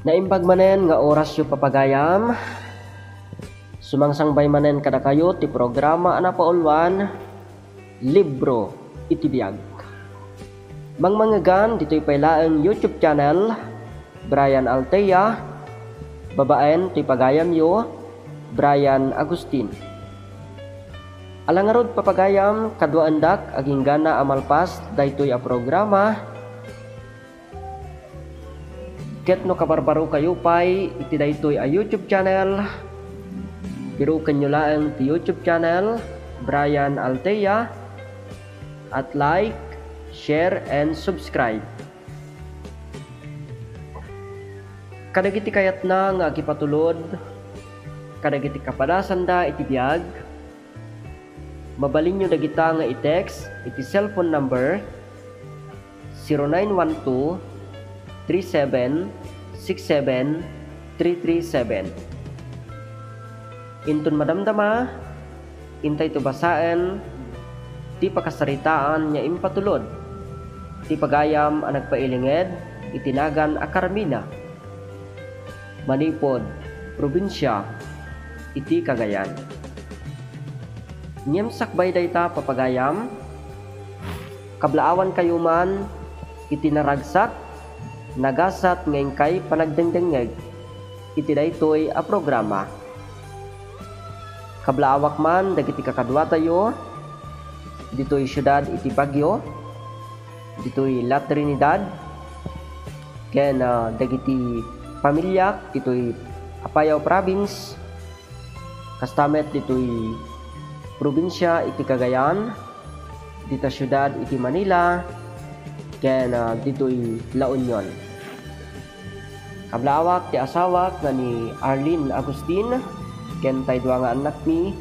Naimbag manen nga oras yu papagayam. Sumangsangbay manen kada kayo ti programa ana paulwan libro iti biag. Mangmangagan dito'y pailaeng YouTube channel Brian Altea, babaen ti pagayam yu Brian Agustin. Alangarod papagayam kadwa andak aging gana amalpas daytoy a programa. Ket no kabarbaro kayo pay iti daytoy a YouTube channel. Pero kanyo laeng ti YouTube channel Brian Altea at like, share and subscribe. Kadagiti kayat na nga agipatulod, kadagiti kapadasan da iti biag. Mabalin nyo dagita nga i-text iti cellphone number 0912 37 67 337. Intun madamdama, intay to basaen, ti pakasaritaan nya impatulod, ti pagayam ang nagpailinged, itinagan a Carmina, Manipod, probinsya, iti Cagayan. Nyem sakbay dayta papagayam, kablaawan kayo man, iti naragsak, nagasat ngayon kay panagdengdengeg, iti daytoy a programa. Kablaawak man dagiti kakadwa tayo, dito'y syudad iti Baguio, dito'y La Trinidad, ken dagiti pamilyak dito'y Apayao Province, kastamet dito'y probinsya iti Cagayan, dita syudad iti Manila, ken dito'y La Union. Kablaawak ti asawak nga ni Arlene Agustin, ken tay dua nga anak ni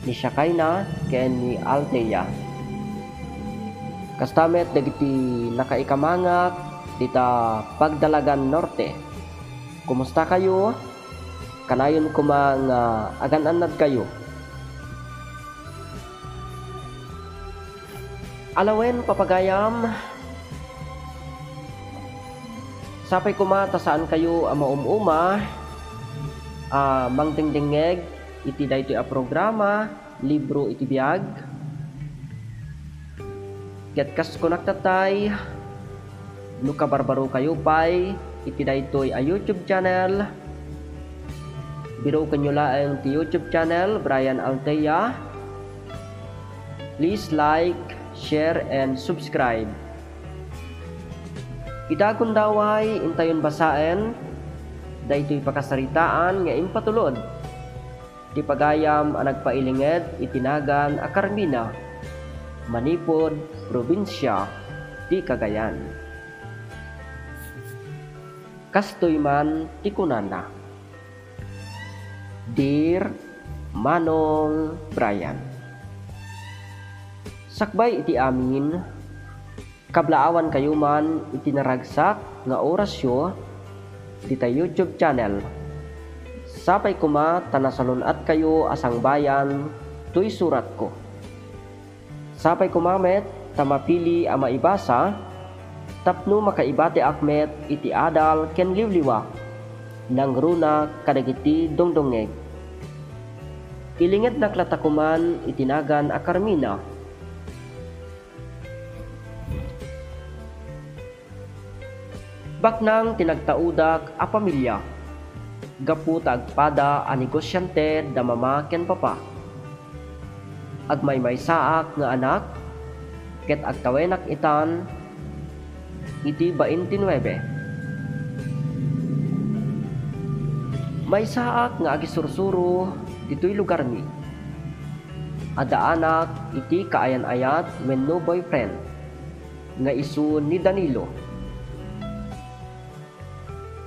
Shakaina ken ni Altea. Kastamet dagiti nakaikamangak dita Pagdalagan Norte. Kumusta kayo? Kanayon ko mang agan-anad kayo. Alawen papagayam, sapay kumata saan kayo maumuma, mangdengdengeg iti daytoy a programa libro iti biag. Ket kas konaktatay no kabarbaro kayo pay iti daytoy a YouTube channel. Biro kanyo laeng ti YouTube channel Brian Altea. Please like, share and subscribe. Idagon daway intayon basaen daytoy pakasaritaan nga impatulod, ti pagayam ang nagpailinged itinagan a Carmina, Manipod, probinsya, ti Cagayan. Kastoy man ti kunana. Dear Manong Brian, sakbay iti amin, kablaawan kayo man iti naragsak nga orasyo dita YouTube channel. Sapay kuma tanasalunat kayo asang bayan tuy surat ko. Sapay kumamet tamapili a maibasa tapno makaibate akmet iti adal ken liwliwa nang runa kadagiti dongdongeg. Ilinged naklatakuman itinagan a Carmina. Baknang tinagtaudak a pamilya, gapu tagpada a negosyante da mama ken papa. Agmay saak nga anak, ket agtawenak itan iti 29. May saak nga agisursuro dito'y lugar mi. Ada anak iti kaayan-ayat wenno boyfriend nga isu ni Danilo.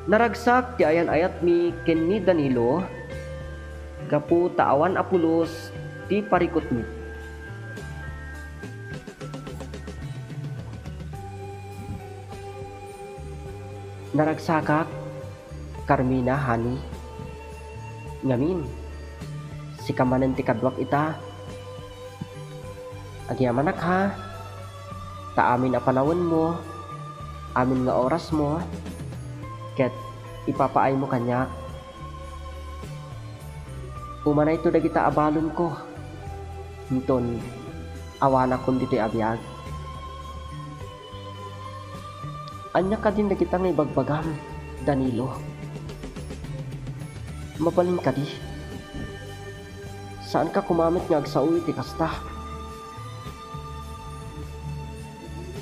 Naragsak ti ayan-ayat mi ken ni Danilo, gapu taawan apulos ti parikot mi. Naragsakak Carmina hani, ngamin si kamanen ti kadwak ita. Agyamanak ha, ta amin a panawon mo, amin nga oras mo, ket ipapaay mo kanya. Umanay to dagita abalon ko. Hinton, awana kon dito'y abiyag. Anya ka din dagita nga ibagbagam, Danilo. Mabalin ka di. Saan ka kumamit nga agsauy ti kasta?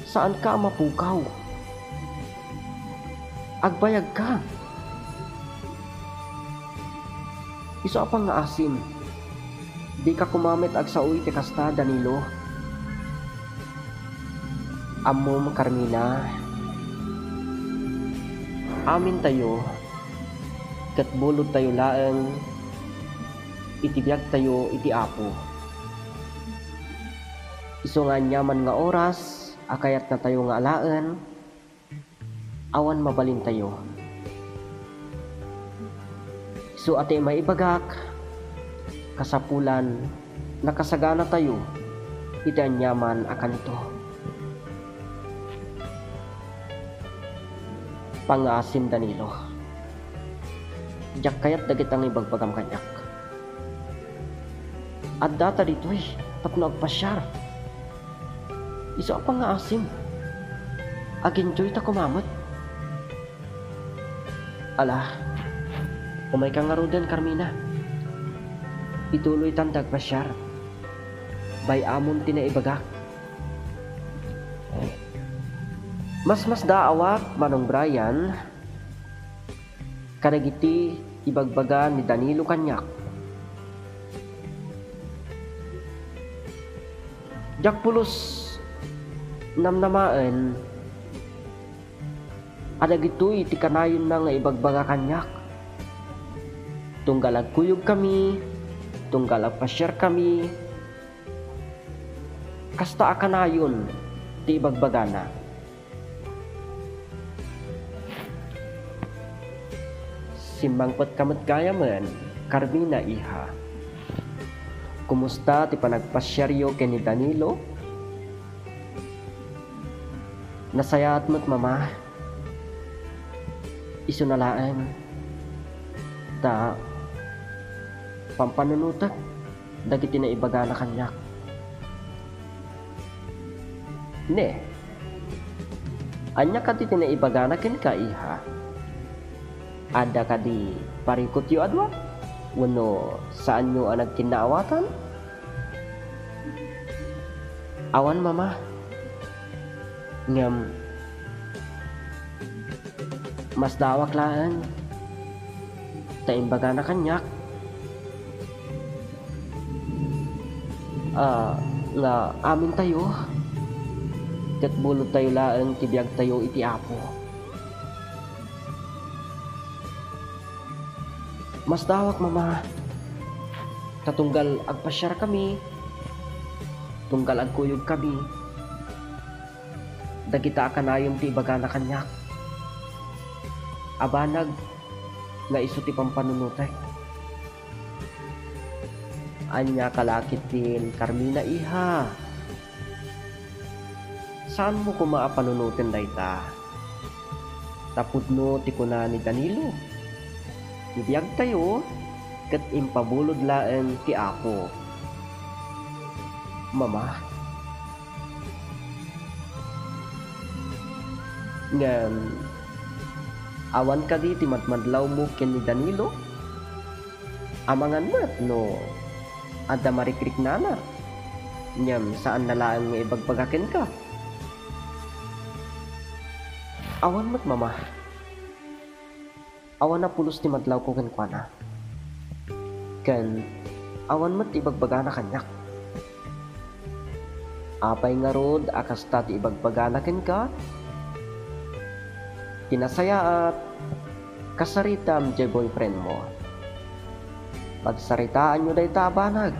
Saan ka mapukaw? Agbayag ka. Iso apang nga asim. Di ka kumamit agsauy ti kasta, Danilo. Amom, Carmina. Amin tayo. Kat bulod tayo laeng. Itibiyag tayo iti apo. Iso nga nyaman nga oras, akayat na tayo nga alaan, awan mabalin tayo. Iso ate maibagak, kasapulan, nakasagana tayo, iti anyaman akan ito. Pangasim, Danilo. Diyak kayat dagitang ibagbagam kanyak. At data dito tapno agpasyar. Iso apang nga asim. Aginjoy ta kumamot. Ala, umay ka nga roden, Carmina. Ituloy tan dagpasyar. Bay amon tinaibagak. Mas daawak, Manong Brian. Kadagiti ibagbaga ni Danilo kanyak. Jak pulos namnamaan adagitoy iti kanayon na nga ibagbaga kanyak. Tunggal agkuyog kami, tunggal agpasyar kami, kasta akanayon ti ibagbaga na. Simbangpot kamat kaya man, Carmina iha. Kumusta ti panagpasyaryo ken ni Danilo? Nasayaat mo't mama. Isu na laeng. Ta pampanunutak dagiti na ibaga na kanyak. Ne. Anya ka ti na ibaga na ken ka iha. Ada ka di parikot yu adwa? Wano saan nyo ang nagkinaawatan? Awan, mama. Ngam mas dawak laan. Taimbaga na kanyak. Nga amin tayo. Kat bulod tayo laan, tibiyag tayo iti apo. Mas dawak, mama. Katunggal agpasyar kami, tunggal agkuyog kami, dagita akanayon ti ibaga na kanyak. Abanag nga iso ti pampanunutek. Anya kalakit din, Carmina iha. Saan mo kumaapanunutin dayta? Tapudno ti kuna ni Danilo. Ibiyag tayo, kat impabulod laeng ti apo. Mama. Ngam, awan ka di ti matmadlaw mo ken ni Danilo? Amangan mat no, adda marikrik nana. Ngam, saan na laeng nga ibagbagaken ka? Awan mat, mama. Awan na pulos ti madlaw ko ken kuana. Ken awan met ibagbaga na kanyak. Apay nga rod akasta ti ibagbaga na ken ka. Tinasayaat kasaritam jay boyfriend mo. Pagsaritaan nyo dayta banag.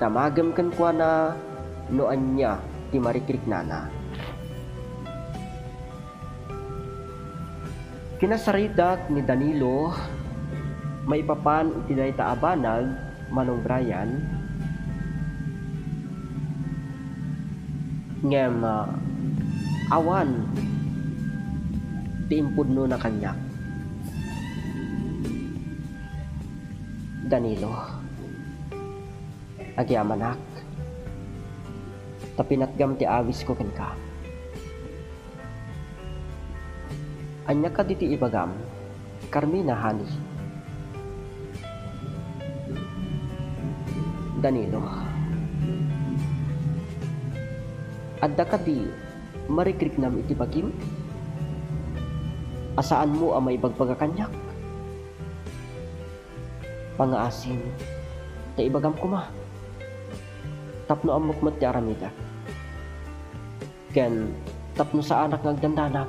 Damagem ken kuana noan niya ti marikrik nana. Kinasaridak ni Danilo, may papan iti dayta abanag, Manong Brian. Ngem awan tiimpudno na kanyak. Danilo, agyamanak, tapinatgam ti awis ko ken ka. Anya ka diti ibagam, Carmina hani. Danilo, adda ka di marikriknam iti bagim? Asaan mo ang maibagbaga kanyak? Pangaasin, ta ibagam ko ma. Tapno ang mukmat ti aramida. Ken, tapno sa anak ngagdandanak.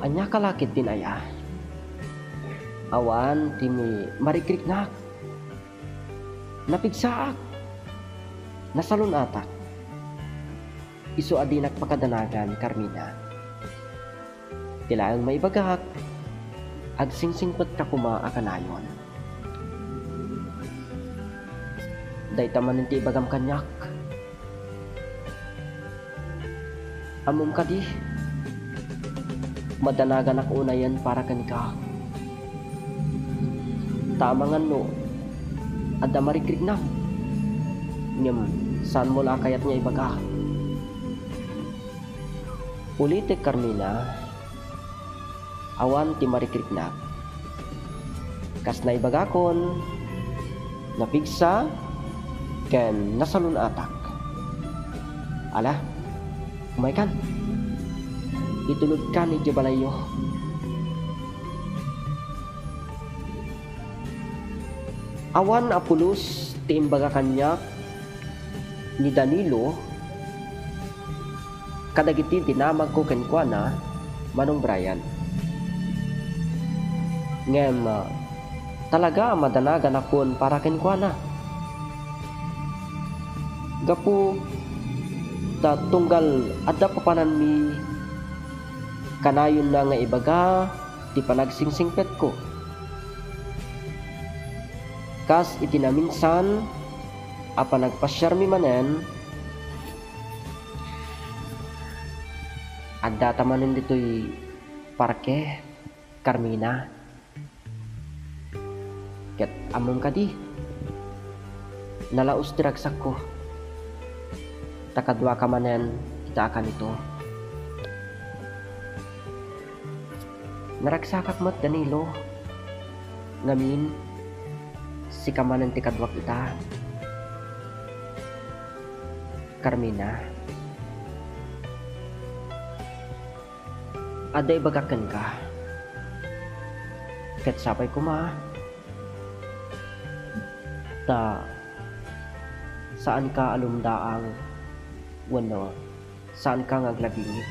Anya kalakit din aya. Awan, timi marikriknak. Napigsaak. Nasalon atak. Isu adinak pakadanagan, Carmina. Tilaang maibagak. Agsingsingpet ka kuma akanayon. Daytaman ti ibagam kanyak. Amom ka di. Madanagan ako unayan para kanika. Tamangan no. Adda marikriknam. Ngem, saan mo lakayat niya ibaga? Ulitek, Carmina. Awan ti marikriknam. Kas na ibagakon, napigsa, ken nasalun atak. Ala, umay kan. Itulod ka ni Jabalayo. Awan apulos ti imbaga kanyak ni Danilo kadagiti dinamag ko kenkwana Manong Brian. Ngem talaga madanagan akon para kenkwana. Gapu ta tunggal adda papanan mi kanayon na nga ibaga ti panagsingsingpet ko. Kas itinaminsan apa nagpasyar mi manen adda tamanen ditoy parke, Carmina. Ket amon kadi nalaos ti ragsak ko. Takadwa ka manen kita akan ito. Naragsakak mat Danilo. Ngamin si kamanan ti kadwa kita. Carmina, aday bagakan ka. Ket sapay ko ma. Ta saan ka alumdaang wano, saan ka ngaglabingit.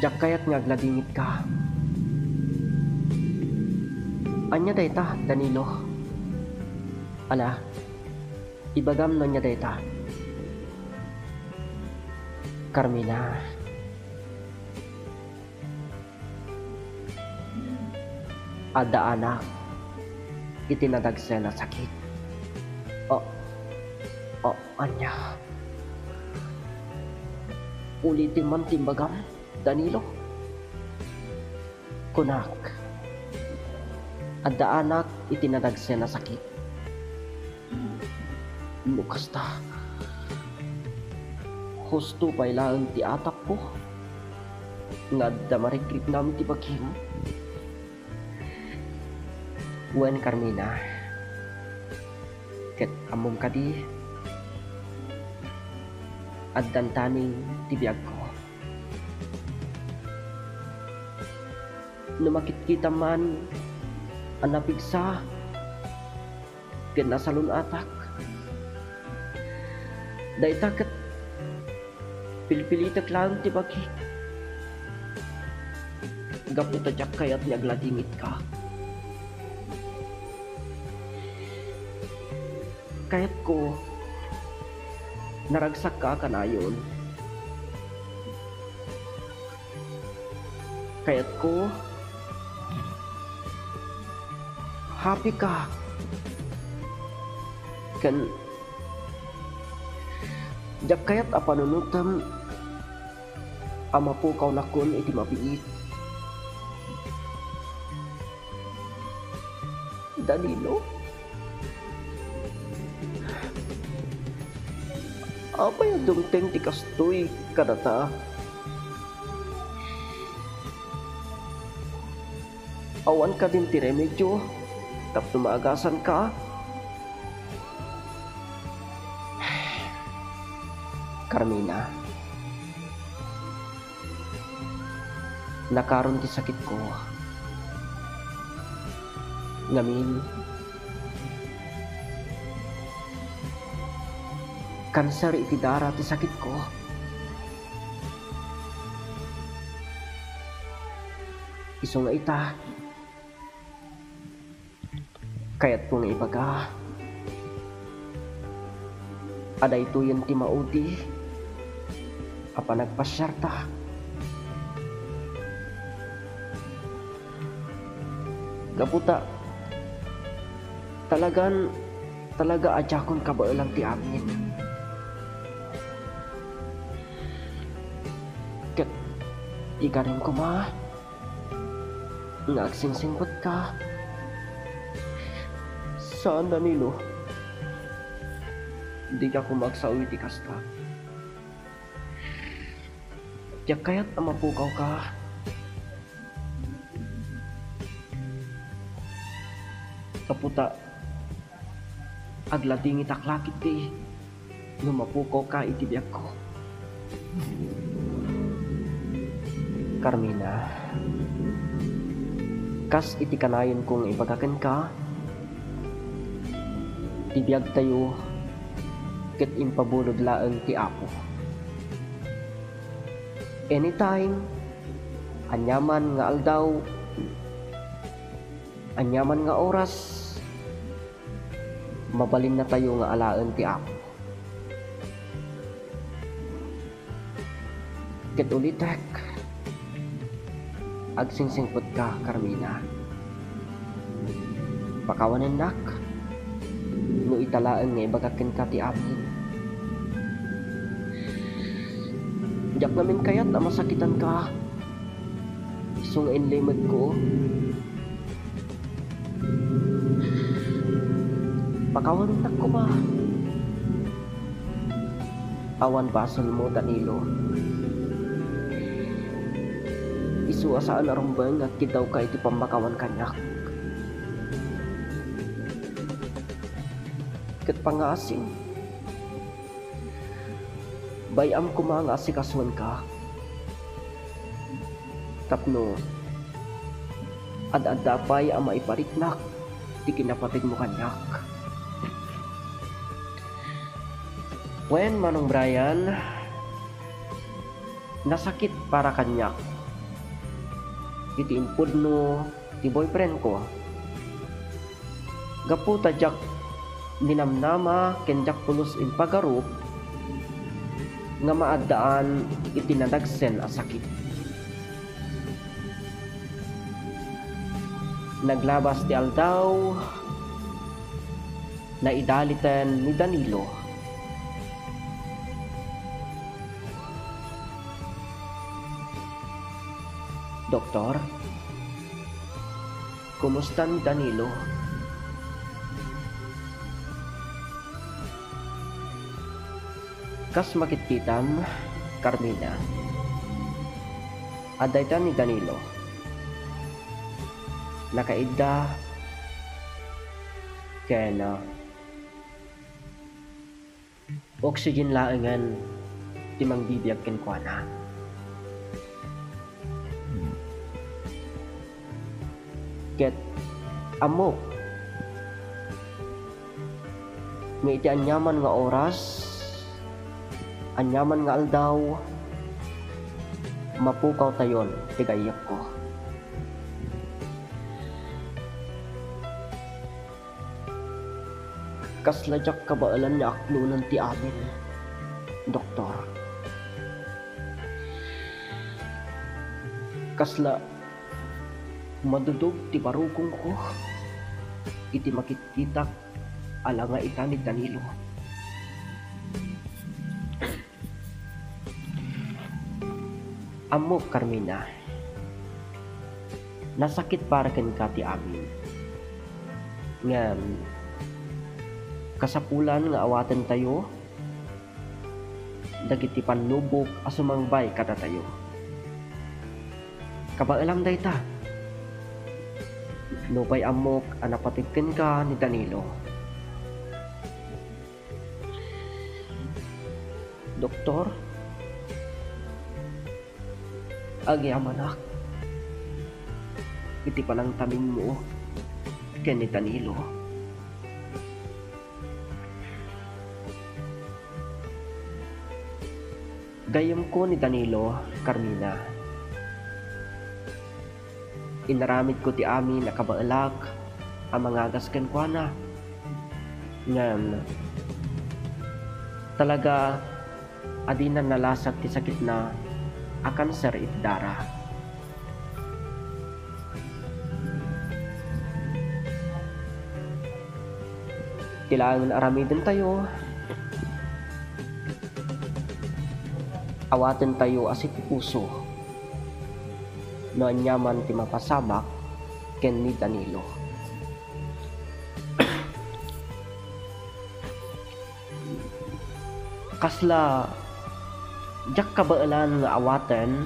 Jak kayat ngaglabingit ka. Anya dayta, Danilo. Ala, ibagam no nya dayta. Carmina. Adda anak, itinadagse na sakit. Anya. Ulitin man timbagam, Danilo. Kunak. Adda anak itinadagse na sakit. Lukasta. Husto pa ilang ti atap ko. Nga adda marikrip namin ti bagim. Wen, Carmina. Ket amom kadi. Addan taning ti biag ko. Numakit kita man ang napigsa ken nasalun atak. Dayta ket pilpilitek lang ti bagi. Gapu tajak kayat ni agladingit ka. Kayat ko naragsak ka kanayon. Kayat ko happy ka. Kan jak kayat apanunutam ama po kau nakon iti mabiit. Danilo, apa yung dumteng ti kastoy kadata? Awan ka din ti remedyo, tapno maagasan ka. Carmina, nakaron ti sakit ko. Ngamin, kanser iti dara ti sakit ko. Iso nga ita, kaya't ko nga ibaga, aday to yan ti maudi, apa nagpasyarta. Gaputa, talaga adjakon kabailang ti amin. Ket, ikarin ko ma, ngagsingsingkot ka. Saan, Danilo? Di ka kumaksawi ti kasta. Tiyak kaya't amapukaw ka. Kaputa, aglading itaklakit ti, lumapukaw ka iti biyak ko. Carmina, kas iti kanayon kong ibagakan ka, tibiyag tayo, ket impabulod laeng ti Apo. Anytime, anyaman nga aldaw, anyaman nga oras, mabalin na tayo nga alaen ti Apo. Ket ulitek, agsingsingpot ka, Carmina. Pakawanan nak, no italaen nga ibagakin ka ti amin. Diyak namin kayat na masakitan ka. Isong enlimed ko. Pakawanan nak ko ba? Awan basol mo, Danilo. Isuasaan arumbang at kitaw ka iti pambakawan kanyak. Ket pangasing, bayam ko mga asikasuan ka. Tapno, ad-adapay ang maipariknak, di kinapatid mo kanyak. When Manong Brian, nasakit para kanyak. Iti impod no, ti boyfriend ko. Gaputa jak ninamnama kenjak pulos in pagarup nga maadaan itinadagsen a sakit. Naglabas ti aldaw na idaliten ni Danilo. Doktor, kumusta ni Danilo? Kas makitkitam, Carmina. Adaytan ni Danilo. Nakaidda kena oxygen laengan timang bibiyag kenkwana. Ket amok nga iti anyaman nga oras, anyaman nga aldaw, mapukaw tayon tigayak ko. Kasladyak kabaalan niya aklunan ti amin, doktor. Kasla madudog ti barugong ko, iti makitkitak ala nga ita ni Danilo. Amo Carmina, nasakit para ken ka ti amin. Ngam kasapulan nga awaten tayo, dagiti panlubok a sumangbay kada tayo. Kabailang dayta, nupay amok a napatigken ka ni Danilo. Doktor, agyamanak, iti palang tamin mo ken ni Danilo. Gayam ko ni Danilo, Carmina. Inaramid ko ti amin na kabaalak ang mga gasken ko na. Ngam, talaga adinan nalasag ti sakit na a kanser iti dara. Kailangan aramidin tayo, awaten tayo as iti puso no anyaman ti mapasamak ken ni Danilo. Kasla jak kabaalan nga awaten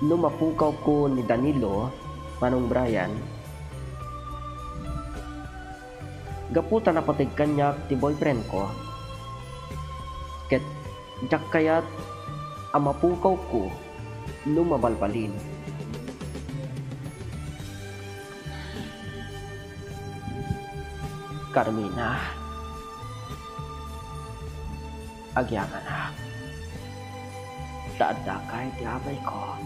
no mapukaw ko ni Danilo Manong Brian, gaputa na patig kanyak ti boyfriend ko. Ket jak kayat amapukaw ko no mabalbalin. Carmina, agyanganak, daadakay ti abay ko.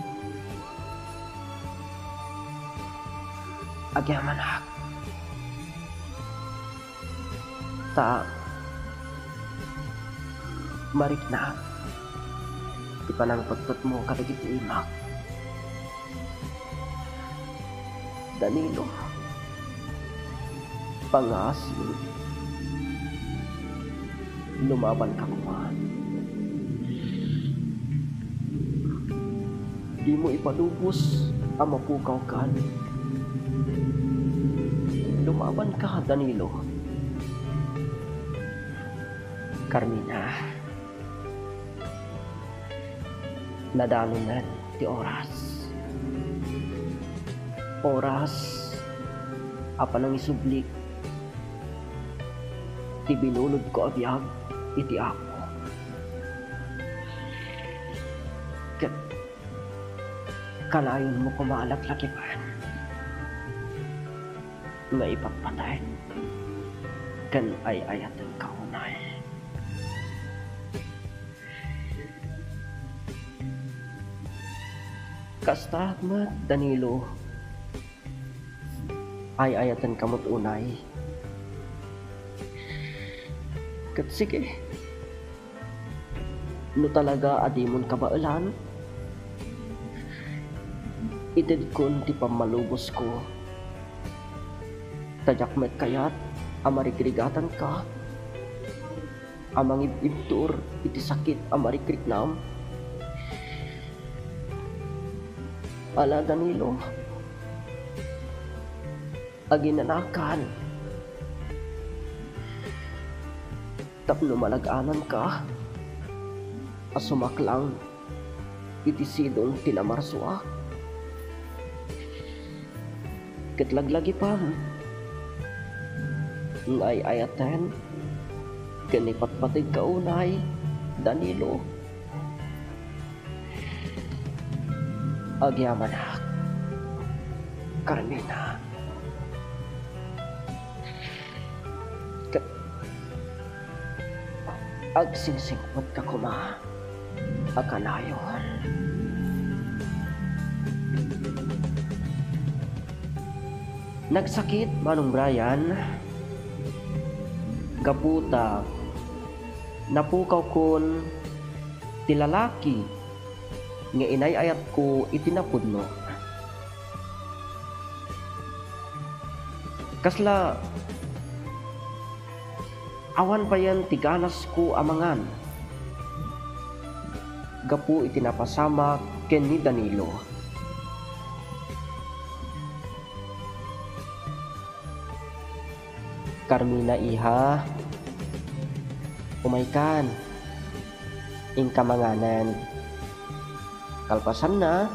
Agyanganak, ta marik na di pa nang pagput mo kadagit imak. Danilo, pangasin, lumaban ka kuman. Di mo ipadubos ang mapukaw ka. Lumaban ka, Danilo. Carmina, nadalo na ti oras. Oras apa nang isublik ti binulod ko abiyag iti ako. Ket kalayon mo kumaalak-lakipan nga ipagpatay kan ay ayatan kaunay. Kasta mat Danilo, ay ayatan kamot unay. Kat sige, no talaga adimon kabailan, itid kun ti pamalubos ko. Tajak met kayat amarigrigatan ka, amang ibtur iti sakit amarikrignam. Ala Danilo, aginanakan, tapno malaganan ka, asumaklang iti sidong tinamarsuak. Kitlaglagi pa, ngay ayaten, kanipatpatig kaunay, Danilo. Agyamanak, Carmina. Agsingsingpot ka kuma, akanayon. Nagsakit Manong Brian, gaputa, napukaw kon tilalaki nga inayayat ko itinapudno. Kasla Awan pa yan tiganas ko amangan. Gapu itinapasama ken ni Danilo. Carmina iha, umaykan, ingkamanganan. Kalpasan na,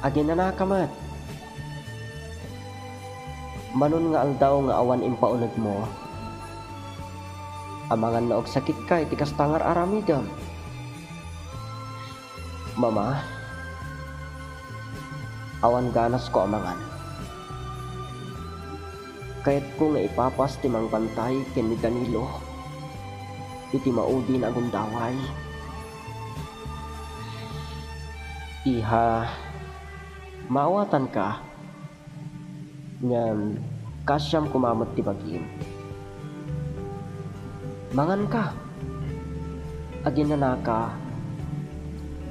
agin na nakamat. Manon nga aldaw nga awan impaunod mo. Amangan na og sakit ka iti kastangar aramidam. Mama, awan ganas ko amangan. Kahit ko nga ipapas timang bantay ken ni Danilo, iti maudi na agundaway. Iha, maawatan ka, ngam kasyam kumamot ti bagim. Mangan ka, agin na naka,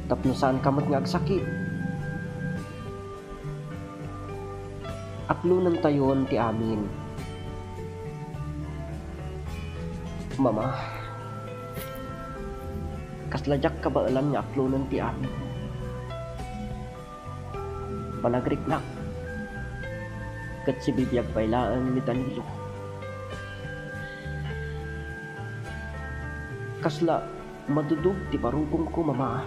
tapno saan kamot nga agsakit. Aklunan tayon ti amin. Mama, kasladyak ka ba alam nga aklunan ti amin? Panagriknak, kat si bibiyag bailaan ni Danilo. Kasla, madudog ti parugong ko, mama.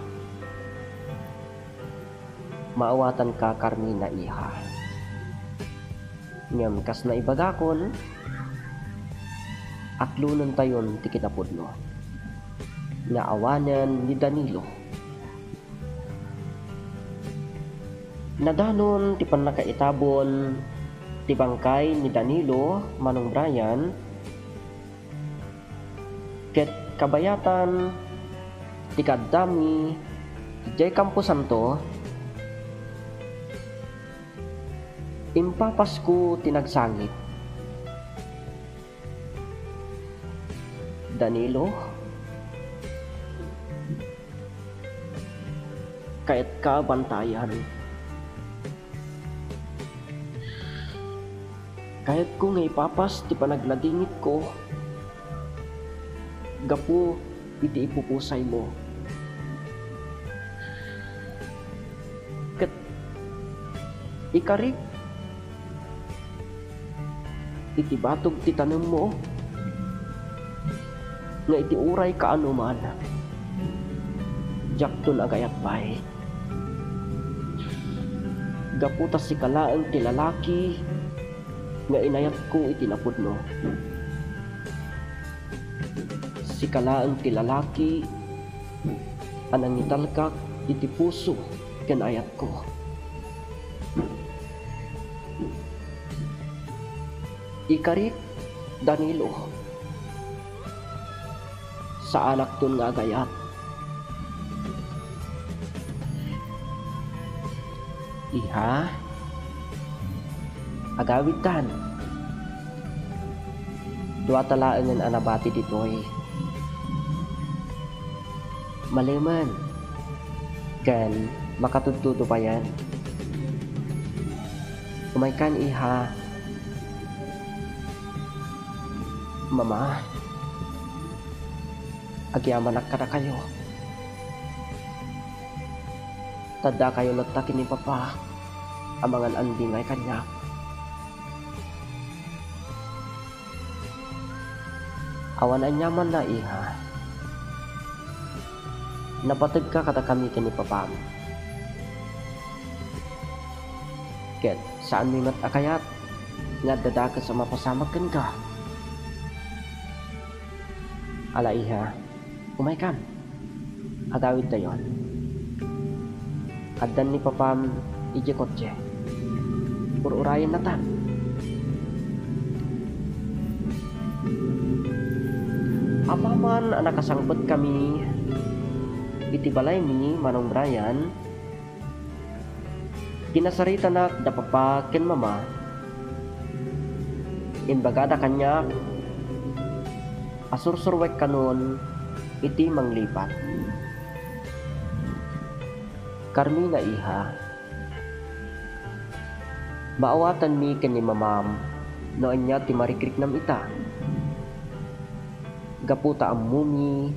Maawatan ka, Carmina iha. Ngam kas na ibagakon, aklunan tayon ti kinapudno. Nga awanan ni Danilo. Nadanon ti panakaitabon ti bangkay ni Danilo manong Brian, ket kabayatan ti kaddami ijay Camposanto, impapasko tinagsangit. Danilo, kahit ka bantayan, kahit ko nga ipapas ti panagladingit ko, gapu iti ipupusay mo. Kat ikarik iti batog ti tanem mo, nga iti uray kaano man, jakton agayat bay. Gaputas si kalaang ti lalaki nga inayat ko iti napudno. Si kalaang ti lalaki anang italkak iti puso ken ayat ko. Ikarit, Danilo, sa anak ton nga agayat. Iha, agawid tan. Dua talaan ng anabati ditoy. Maliman, kan makatututo pa yan. Umaykan iha. Mama, agyaman na kayo. Tada kayo latakin ni Papa, amangan anding ay kanya. Awan anyaman na iha. Napatag ka kata kami ni Papa. Ket, saan may matakayat? Nga dadagat sa mapasamakan ka. Ala iha, umaykan. Agawid tayon. Addan ni Papam ije kotse. Ururayan na tan. Apaman nakasangpot kami iti balay mi manong Brian. Kinasarita na da papa ken mama. Imbagada kanya asursurwek kanon iti manglipat. Carmina iha, maawatan mi ken ni mamam no anya ti marikrik nam ita. gaputa ang mumi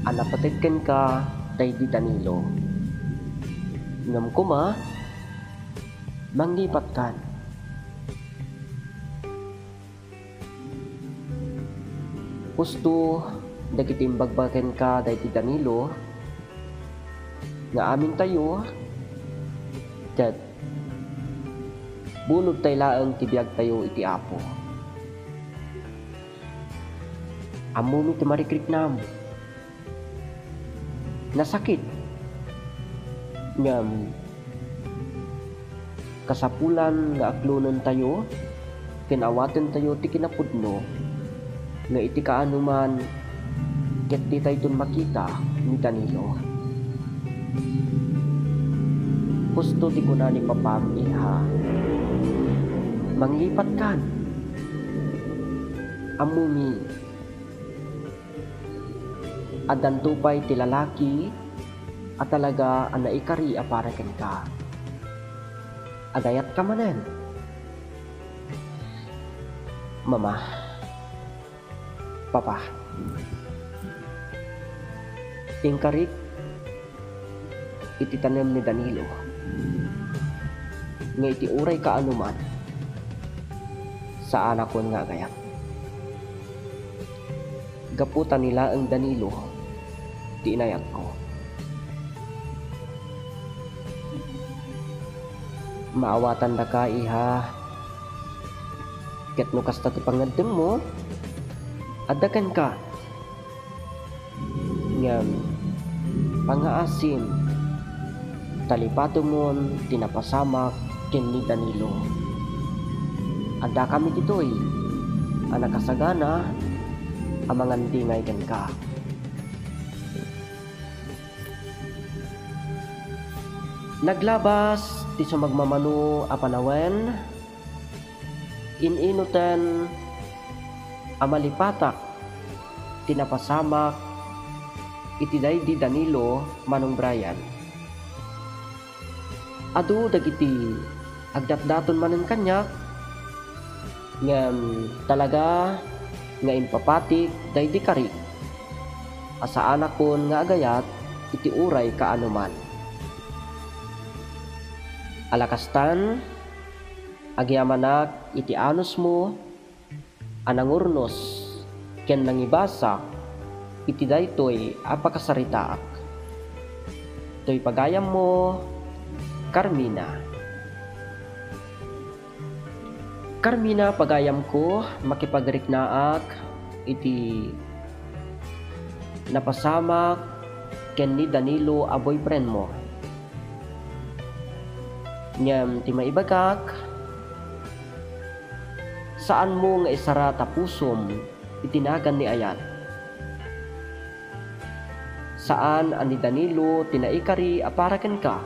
anapatidken ka daydi Danilo. Ngam kuma manglipat kan. Husto dagiti imbagbaken ka daydi Danilo nga amin tayo ket bunod tay laeng tibiyag tayo iti Apo. Ammo mi ti marikrik nam nasakit ngam kasapulan nga aklonon tayo kinawaten tayo ti kinapudno nga iti kaanuman ket di tayo dun makita ni Danilo. Husto ti kuna ni Papam iha manglipat kan amumi adan tupay ti lalaki at talaga ang naikari aparaken ka agayat ka manen. Mama, Papa, ingkarik iti tanem ni Danilo nga iti uray ka anuman sa anak ko nga agayat. Gaputan nila ang Danilo ti inayat ko. Maawatan da ka iha ket no kasta ti pangadem mo adakan ka ngam pangaasim talipato mon tinapasamak ken ni Danilo. Ada kami ditoy anak kasagana amangan dingay ken ka. Naglabas ti sumagmamano a panawen ininuten amalipatak tinapasamak iti daydi Danilo manong Brian. Adu dagiti agdatdaton manen kanyak ngem talaga nga impapatik daydi kari asa anak kon nga agayat iti uray kaanuman. Alakastan agyamanak iti anos mo anangurnos ken nangibasa iti daytoy apakasaritaak. Toy pagayam mo Carmina. Carmina, pagayam ko makipagriknaak iti napasamak ken ni Danilo a boyfriend mo. Ngem ti maibagak saan mo nga isara tapusom itinagan ni ayat. Saan ani Danilo tinaikari aparaken ka.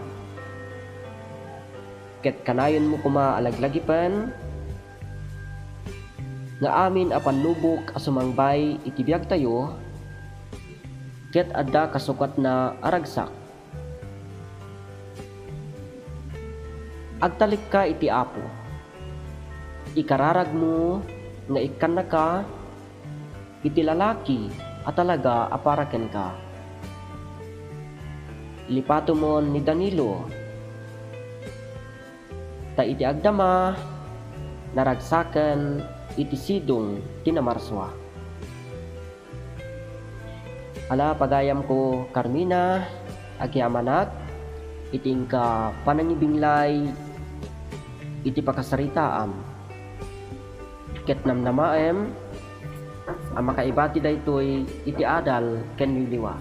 Ket kanayon mo kuma alaglagipan nga amin apan lubok asumangbay itibiyag tayo ket adda kasukat na aragsak. Agtalik ka iti Apo. Ikararag mo nga ikan na ka iti lalaki at talaga aparaken ka. Lipato mo ni Danilo ta iti agdama naragsaken iti sidong tinamarswa. Ala pagayam ko Carmina agyamanak iting ka panangibinglay iti pakasaritaam ket namnamaem ang makaibati daytoy iti adal ken liliwa.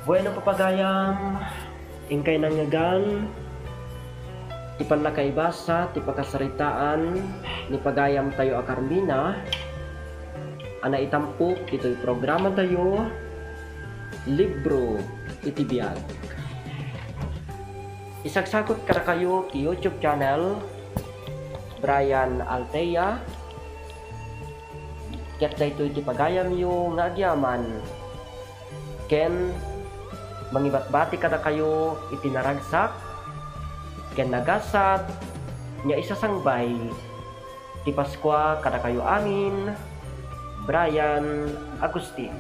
Bueno papagayam ingkay nangagan ti panlakaibasa ti pakasaritaan ni pagayam tayo a Carmina ana itampok ito'y programa tayo libro iti biyag. Isagsakot kara kayo ki YouTube channel Brian Altea ket daytoy iti pagayam yo nga agyaman ken mangibat-bati kada kayo itinaragsak ken nagasat nya isasangbay ti Paskwa kada kayo amin Brian Agustin.